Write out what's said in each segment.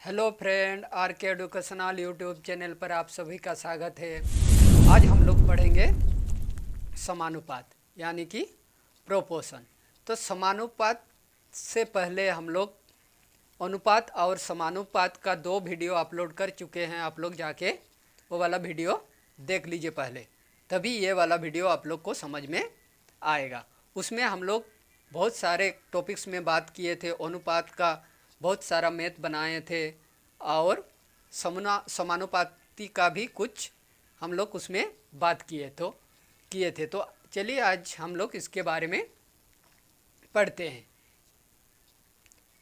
Hello friend, are के educational YouTube channel पर आप सभी का स्वागत है। आज हम लोग पढ़ेंगे समानुपात यानी कि प्रोपोर्शन। तो समानुपात से पहले हम लोग अनुपात और समानुपात का 2 वीडियो अपलोड कर चुके हैं। आप लोग जाके वो वाला वीडियो देख लीजिए पहले, तभी ये वाला वीडियो आप लोग को समझ में आएगा। उसमें हम लोग बहुत सारे टॉपिक्स में बात किए थे, अनुपात का बहुत सारा मैथ बनाए थे और समानुपाती का भी कुछ हम लोग उसमें बात किए थे। तो चलिए आज हम लोग इसके बारे में पढ़ते हैं।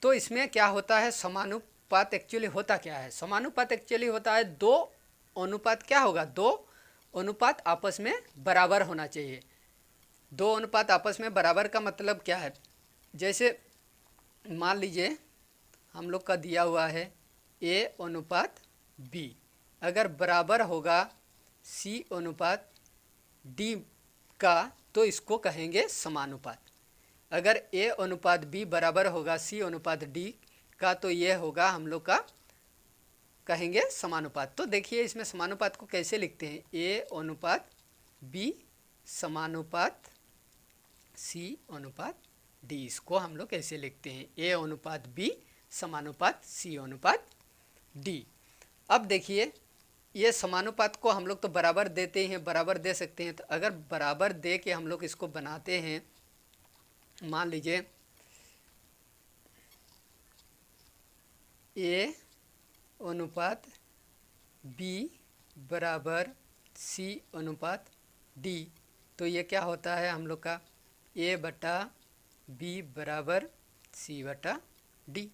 तो इसमें क्या होता है, समानुपात एक्चुअली होता क्या है? समानुपात एक्चुअली होता है दो अनुपात, क्या होगा, दो अनुपात आपस में बराबर होना चाहिए। दो अनुपात आपस में बराबर का मतलब क्या है? जैसे मान लीजिए हम लोग का दिया हुआ है A अनुपात B, अगर बराबर होगा C अनुपात D का तो इसको कहेंगे समानुपात। अगर A अनुपात B बराबर होगा C अनुपात D का तो ये होगा हम लोग का कहेंगे समानुपात। तो देखिए इसमें समानुपात को कैसे लिखते हैं, A अनुपात B समानुपात C अनुपात D, इसको हम लोग कैसे लिखते हैं, A अनुपात B समानुपात C अनुपात D। अब देखिए ये समानुपात को हम लोग तो बराबर देते हैं, बराबर दे सकते हैं। तो अगर बराबर दे के हम लोग इसको बनाते हैं, मान लीजिए A अनुपात B बराबर C अनुपात D, तो ये क्या होता है हम लोग का A बटा B बराबर C बटा D,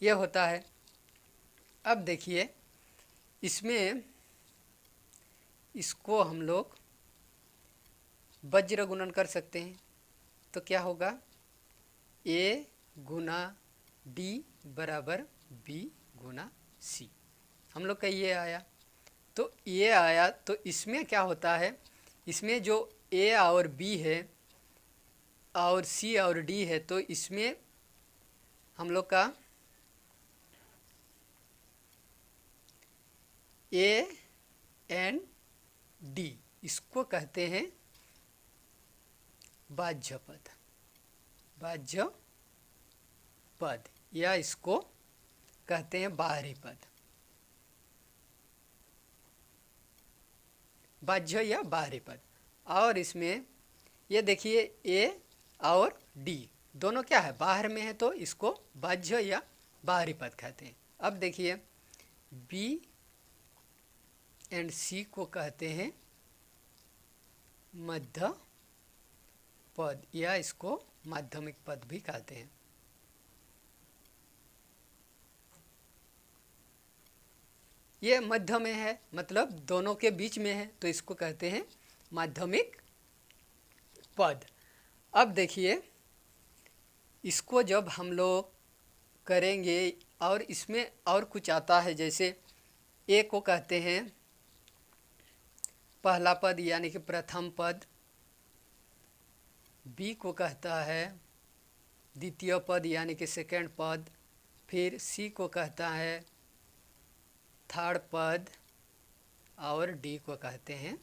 ये होता है। अब देखिए इसमें इसको हम लोग वज्र गुणन कर सकते हैं। तो क्या होगा, A गुना D बराबर B गुना C, हम लोग का ये आया। तो ये आया, तो इसमें क्या होता है, इसमें जो A और B है और C और D है, तो इसमें हम लोग का A एंड D, इसको कहते हैं बाह्य पद, बाह्य पद, या इसको कहते हैं बाहरी पद, बाह्य या बाहरी पद। और इसमें ये देखिए A और D दोनों क्या है, बाहर में है, तो इसको बाह्य या बाहरी पद कहते हैं। अब देखिए B एंड C को कहते हैं मध्य पद, या इसको माध्यमिक पद भी कहते हैं। ये मध्य में है, मतलब दोनों के बीच में है, तो इसको कहते हैं माध्यमिक पद। अब देखिए इसको जब हम लोग करेंगे और इसमें और कुछ आता है, जैसे A को कहते हैं पहला पद यानी कि प्रथम पद, B को कहता है द्वितीय पद यानी कि सेकंड पद, फिर C को कहता है थर्ड पद और D को कहते हैं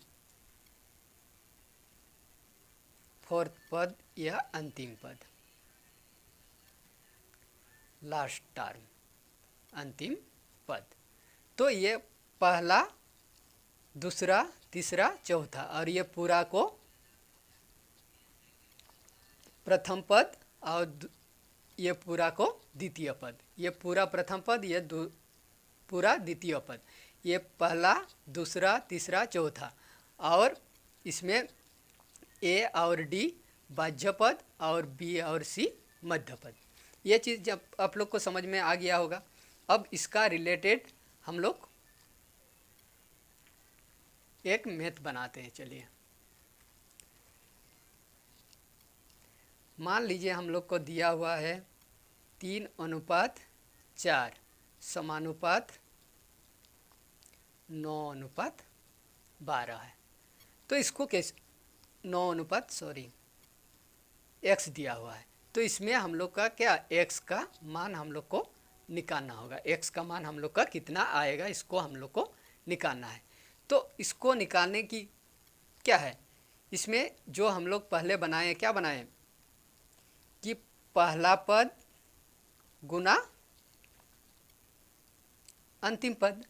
फोर्थ पद या अंतिम पद, लास्ट टर्म, अंतिम पद। तो ये पहला, दूसरा, तीसरा, चौथा, और ये पूरा को प्रथम पद और ये पूरा को द्वितीय पद, ये पूरा प्रथम पद, ये पूरा द्वितीय पद, ये पहला, दूसरा, तीसरा, चौथा, और इसमें A और D बाह्य पद और B और C मध्य पद। ये चीज़ जब आप लोग को समझ में आ गया होगा। अब इसका रिलेटेड हम लोग एक मैथ बनाते हैं। चलिए मान लीजिए हम लोग को दिया हुआ है 3:4 समानुपात 9:12 है। तो इसको कैसे 9 x दिया हुआ है, तो इसमें हम लोग का क्या, x का मान हम लोग को निकालना होगा। x का मान हम लोग का कितना आएगा, इसको हम लोग को निकालना है। तो इसको निकालने की क्या है, इसमें जो हम लोग पहले बनाए, क्या बनाए कि पहला पद गुना अंतिम पद,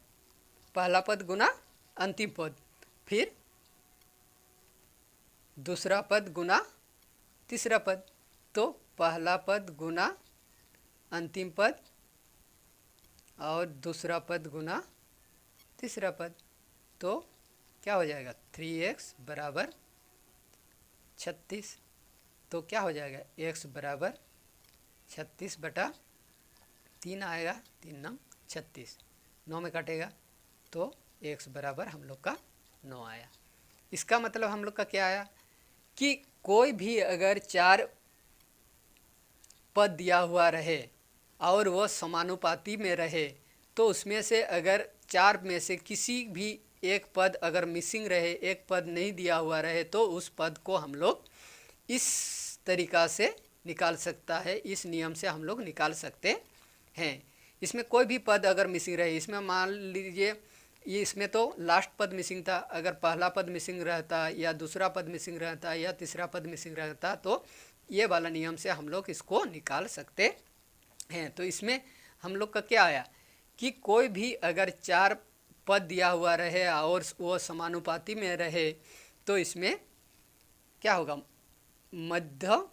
पहला पद गुना अंतिम पद, फिर दूसरा पद गुना तीसरा पद। तो पहला पद गुना अंतिम पद और दूसरा पद गुना तीसरा पद, तो क्या हो जाएगा 3x बराबर 36। तो क्या हो जाएगा x बराबर 36/3 आएगा, 3 9 36, 9 में काटेगा तो x बराबर हम लोग का 9 आया। इसका मतलब हम लोग का क्या आया कि कोई भी अगर 4 पद दिया हुआ रहे और वो समानुपाती में रहे, तो उसमें से अगर 4 में से किसी भी एक पद अगर मिसिंग रहे, एक पद नहीं दिया हुआ रहे, तो उस पद को हम लोग इस तरीक़ा से निकाल सकता है, इस नियम से हम लोग निकाल सकते हैं। इसमें कोई भी पद अगर मिसिंग रहे, इसमें मान लीजिए ये इसमें तो लास्ट पद मिसिंग था, अगर पहला पद मिसिंग रहता या दूसरा पद मिसिंग रहता या तीसरा पद मिसिंग रहता, तो ये वाला नियम से हम लोग इसको निकाल सकते हैं। तो इसमें हम लोग का क्या आया कि कोई भी अगर 4 पद दिया हुआ रहे और वो समानुपाती में रहे, तो इसमें क्या होगा, मध्य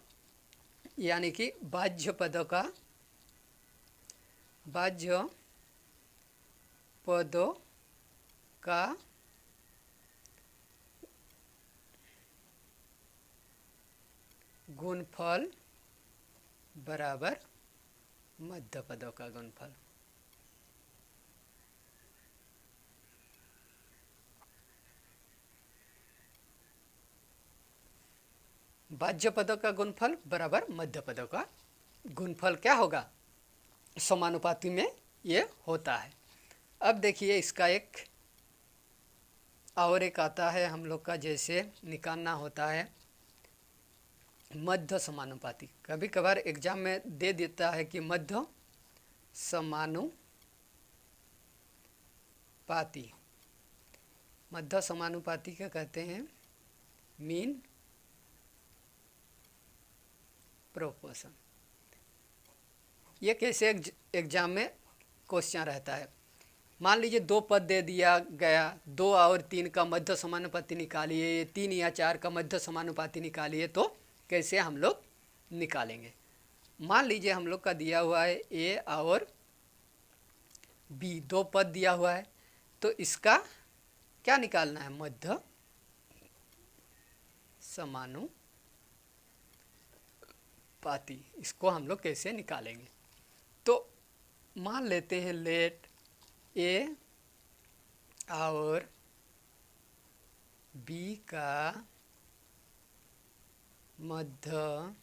यानी कि बाह्य पदों का गुणफल बराबर मध्य पदों का गुणफल। बाह्य पदों का गुणफल बराबर मध्य पदों का गुणफल क्या होगा, समानुपाती में ये होता है। अब देखिए इसका एक और एक आता है हम लोग का, जैसे निकालना होता है मध्य समानुपाती। कभी कभार एग्जाम में दे देता है कि मध्य समानुपाती, मध्य समानुपाती क्या कहते हैं, मीन प्रोपोर्शन। ये कैसे एग्जाम में क्वेश्चन रहता है, मान लीजिए 2 पद दे दिया गया, 2 और 3 का मध्य समानुपाती निकालिए, 3 या 4 का मध्य समानुपाती निकालिए, तो कैसे हम लोग निकालेंगे। मान लीजिए हम लोग का दिया हुआ है ए और बी, 2 पद दिया हुआ है, तो इसका क्या निकालना है, मध्य समानुपाती। इसको हम लोग कैसे निकालेंगे, तो मान लेते हैं लेट ए और बी का मध्य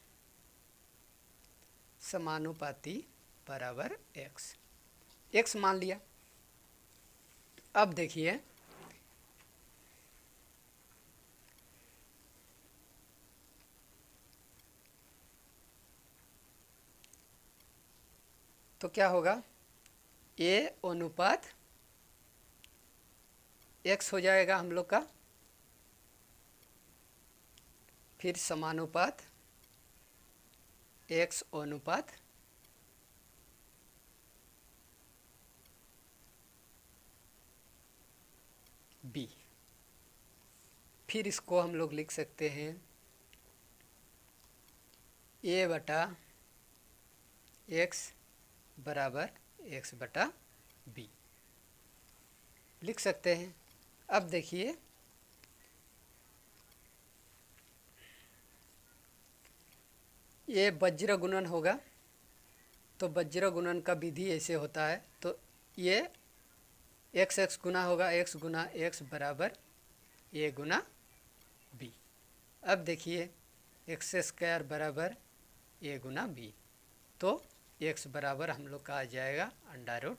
समानुपाती बराबर x मान लिया। अब देखिए तो क्या होगा, a अनुपात x हो जाएगा हम लोग का, फिर समानुपात x अनुपात b। फिर इसको हम लोग लिख सकते हैं a बटा x बराबर x बटा b, लिख सकते हैं। अब देखिए ये वज्र गुणन होगा, तो वज्र गुणन का विधि ऐसे होता है, तो ये x गुना होगा, x गुना x बराबर a गुना b। अब देखिए x² बराबर a गुना b, तो x बराबर हम लोग का आ जाएगा √ab।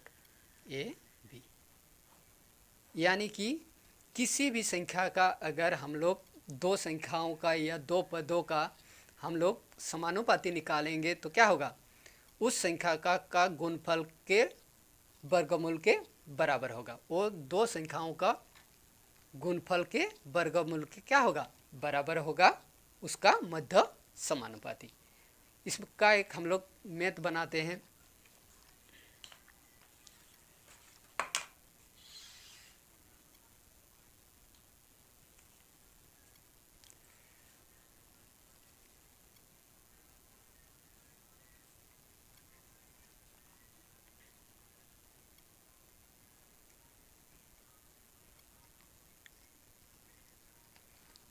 यानी कि किसी भी संख्या का अगर हम लोग 2 संख्याओं का या 2 पदों का हम लोग समानुपाती निकालेंगे, तो क्या होगा, उस संख्या का गुणनफल के वर्गमूल के बराबर होगा। वो दो संख्याओं का गुणनफल के वर्गमूल के क्या होगा, बराबर होगा, उसका मध्य समानुपाती। इसका एक हम लोग मैथ बनाते हैं।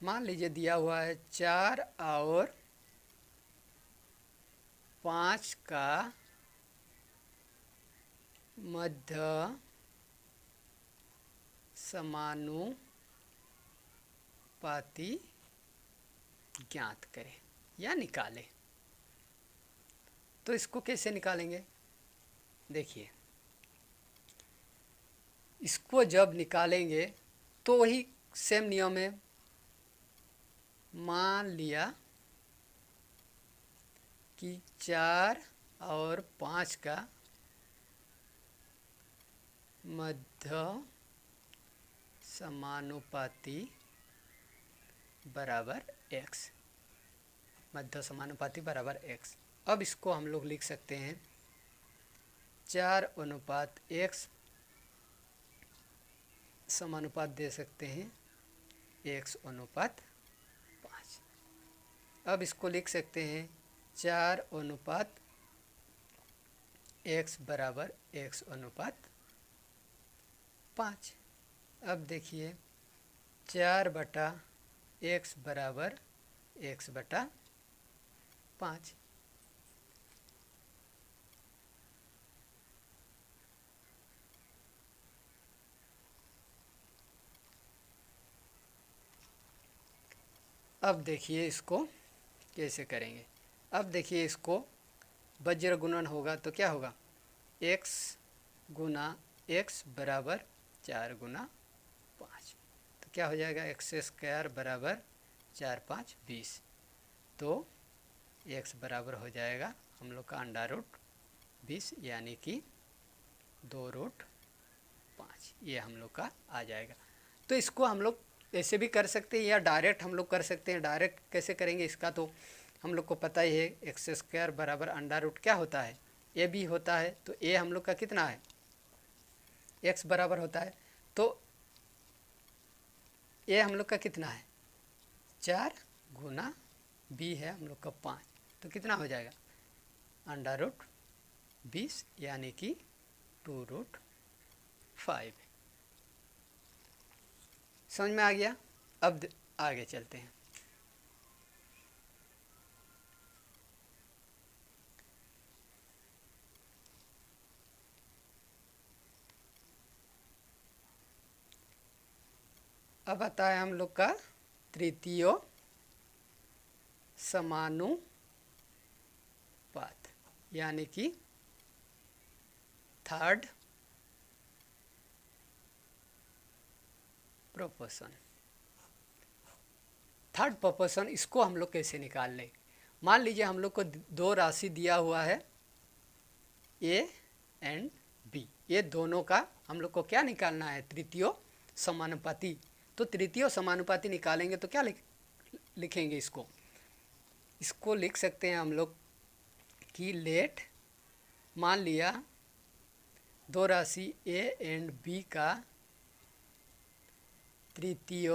मान लीजिए दिया हुआ है 4 और 5 का मध्य समानुपाती ज्ञात करें या निकालें। तो इसको कैसे निकालेंगे, देखिए इसको जब निकालेंगे तो वही सेम नियम है। मान लिया कि 4 और 5 का मध्य समानुपाती बराबर x, मध्य समानुपाती बराबर x। अब इसको हम लोग लिख सकते हैं 4:x समानुपात दे सकते हैं x:5। अब इसको लिख सकते हैं 4:x बराबर x:5। अब देखिए 4/x बराबर x/5। अब देखिए इसको कैसे करेंगे। अब देखिए इसको वज्र गुणन होगा तो क्या होगा, x गुना x बराबर 4×5। तो क्या हो जाएगा, x² बराबर 4×5 = 20। तो x बराबर हो जाएगा हम लोग का √20 यानी कि 2√5। ये हम लोग का आ जाएगा। तो इसको हम लोग ऐसे भी कर सकते हैं या डायरेक्ट हम लोग कर सकते हैं। डायरेक्ट कैसे करेंगे इसका तो हम लोग को पता ही है, x² बराबर √ क्या होता है, a भी होता है। तो a हम लोग का कितना है, x बराबर होता है। तो a हम लोग का कितना है 4 गुना b है हम लोग का 5। तो कितना हो जाएगा √20 यानी कि 2√5। समझ में आ गया। अब आगे चलते हैं। अब आता है हम लोग का तृतीय समानुपात यानी कि थर्ड प्रोपोर्शन। थर्ड प्रोपोर्शन इसको हम लोग कैसे निकाल लें। मान लीजिए हम लोग को दो राशि दिया हुआ है a एंड b, ये दोनों का हम लोग को क्या निकालना है, तृतीय समानुपाती। तो तृतीय समानुपाती निकालेंगे तो क्या लिखेंगे, इसको लिख सकते हैं हम लोग कि लेट, मान लिया दो राशि a एंड b का तृतीय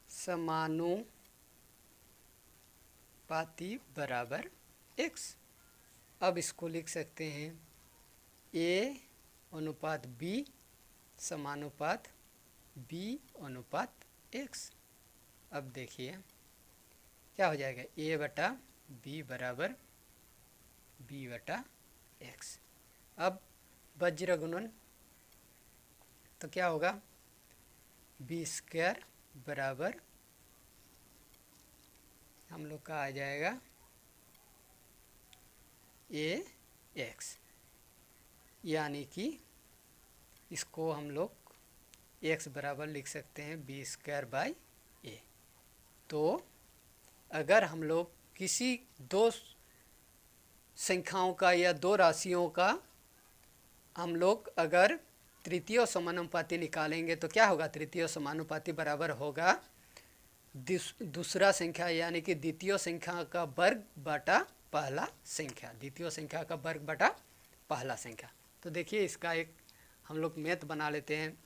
समानुपाती बराबर x। अब इसको लिख सकते हैं a/b समानुपात b/x। अब देखिए क्या हो जाएगा, a/b बराबर b/x। अब वज्र गुणन तो क्या होगा, b² बराबर हम लोग का आ जाएगा ax, यानी कि इसको हम लोग x बराबर लिख सकते हैं b² a। तो अगर हम लोग किसी दो संख्याओं का या दो राशियों का हम लोग अगर तृतीय समानुपाती निकालेंगे तो क्या होगा? तृतीय समानुपाती बराबर होगा दूसरा संख्या यानी कि द्वितीय संख्या का वर्ग बटा पहला संख्या, द्वितीय संख्या का वर्ग बटा पहला संख्या। तो देखिए इसका एक हम लोग मैथ बना लेते हैं।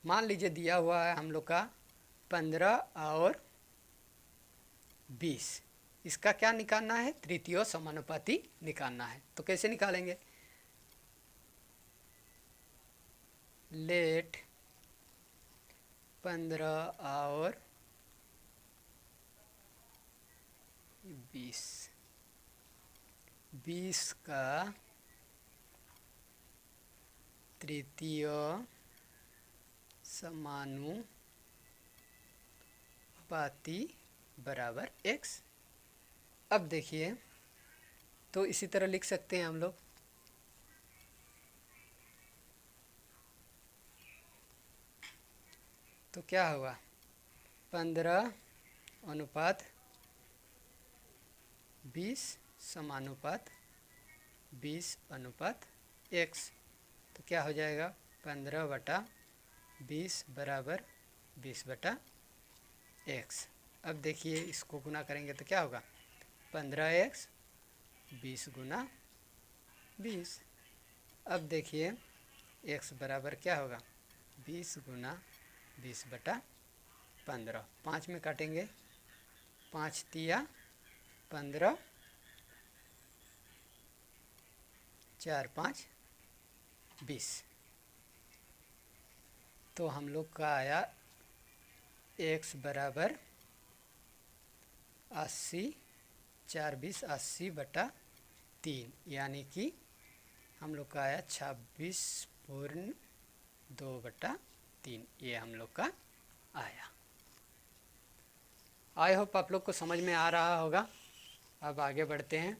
मान लीजिए दिया हुआ है हम लोग का 15 और 20, इसका क्या निकालना है? तृतीय समानुपाती निकालना है। तो कैसे निकालेंगे? लेट 15 और 20 का तृतीय समानुपाती बराबर x। अब देखिए तो इसी तरह लिख सकते हैं हम लोग, तो क्या होगा? 15/20 समानुपात 20/x। तो क्या हो जाएगा? 15/20 बराबर 20/x। अब देखिए इसको गुना करेंगे तो क्या होगा? 15x 20 गुना 20। अब देखिए x बराबर क्या होगा? 20 गुना 20/15। 5 में काटेंगे, 5 तिया 15, 4 5 20। तो हम लोग का आया x बराबर 80, 4 20 80/3, यानी कि हम लोग का आया 26.2/3। ये हम लोग का आया। आई होप आप लोग को समझ में आ रहा होगा। अब आगे बढ़ते हैं।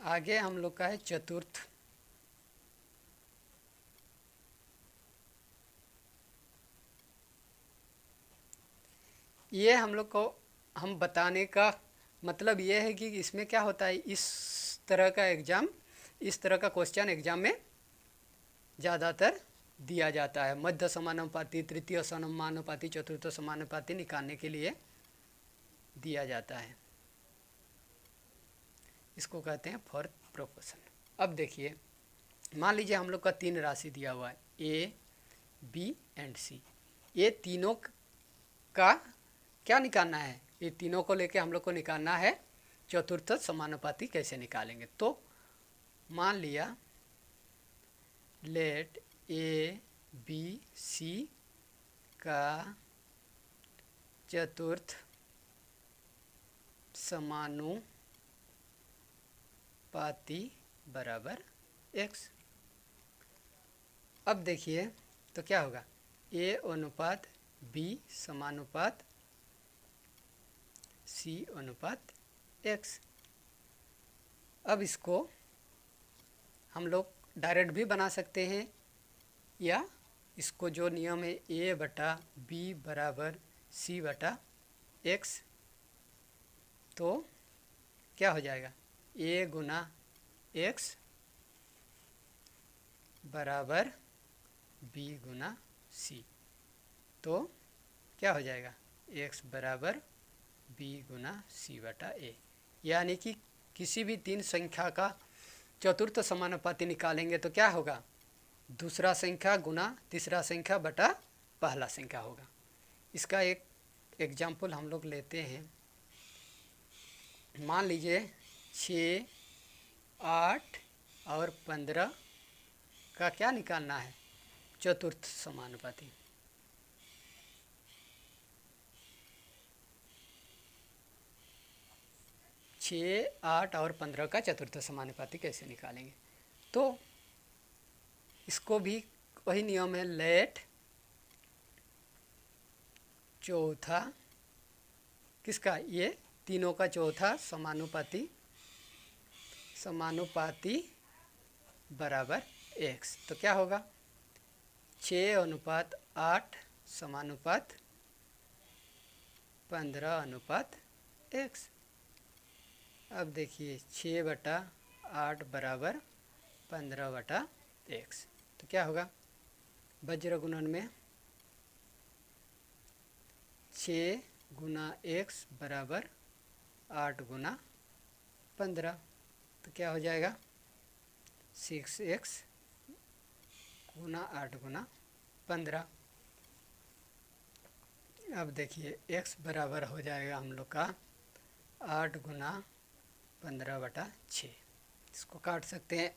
आगे हम लोग का है चतुर्थ। ये हम लोग को हम बताने का मतलब ये है कि इसमें क्या होता है, इस तरह का एग्ज़ाम, इस तरह का क्वेश्चन एग्ज़ाम में ज़्यादातर दिया जाता है। मध्य समानुपाती, तृतीय समानुपाती, चतुर्थ समानुपाती निकालने के लिए दिया जाता है। इसको कहते हैं फोर्थ प्रोपोर्शन। अब देखिए मान लीजिए हम लोग का 3 राशि दिया हुआ है A, B एंड C। ये तीनों का क्या निकालना है? ये तीनों को लेके हम लोग को निकालना है चतुर्थ समानुपाती। कैसे निकालेंगे? तो मान लिया लेट A, B, C का चतुर्थ समानुपाती बराबर x। अब देखिए तो क्या होगा? A अनुपात B समानुपात C अनुपात x। अब इसको हम लोग डायरेक्ट भी बना सकते हैं, या इसको जो नियम है A/B बराबर C/x, तो क्या हो जाएगा? A गुना x बराबर B गुना C। तो क्या हो जाएगा? x बराबर B गुना C/a। यानी कि किसी भी 3 संख्या का चतुर्थ समानुपाती निकालेंगे तो क्या होगा? दूसरा संख्या गुना तीसरा संख्या बटा पहला संख्या होगा। इसका एक एग्जाम्पल हम लोग लेते हैं। मान लीजिए 6, 8 और 15 का क्या निकालना है? चतुर्थ समानुपाती। छः 8 और 15 का चतुर्थ समानुपाती कैसे निकालेंगे? तो इसको भी वही नियम है, लेट चौथा किसका, ये तीनों का चौथा समानुपाती बराबर x। तो क्या होगा 6:8 समानुपात 15:x। अब देखिए 6/8 बराबर 15/x। तो क्या होगा वज्र गुणन में 6 गुना x बराबर 8 गुना 15। तो क्या हो जाएगा 6x गुना 8 गुना 15। अब देखिए x बराबर हो जाएगा हम लोग का 8 गुना 15/6। इसको काट सकते हैं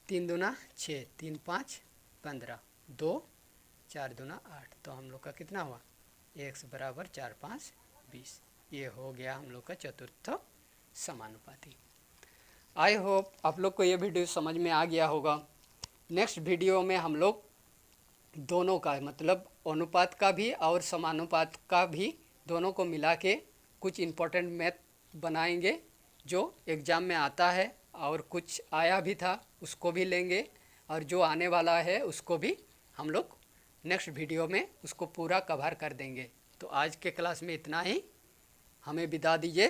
3 दूना 6, 3 5 15, 2 4 दूना 8। तो हम लोग का कितना हुआ x बराबर 4 5 20। ये हो गया हम लोग का चतुर्थ समानुपाती। आई होप आप लोग को ये वीडियो समझ में आ गया होगा। नेक्स्ट वीडियो में हम लोग दोनों का मतलब अनुपात का भी और समानुपात का भी दोनों को मिला के कुछ इम्पोर्टेंट मैथ बनाएंगे जो एग्ज़ाम में आता है, और कुछ आया भी था उसको भी लेंगे, और जो आने वाला है उसको भी हम लोग नेक्स्ट वीडियो में उसको पूरा कवर कर देंगे। तो आज के क्लास में इतना ही, हमें विदा दीजिए।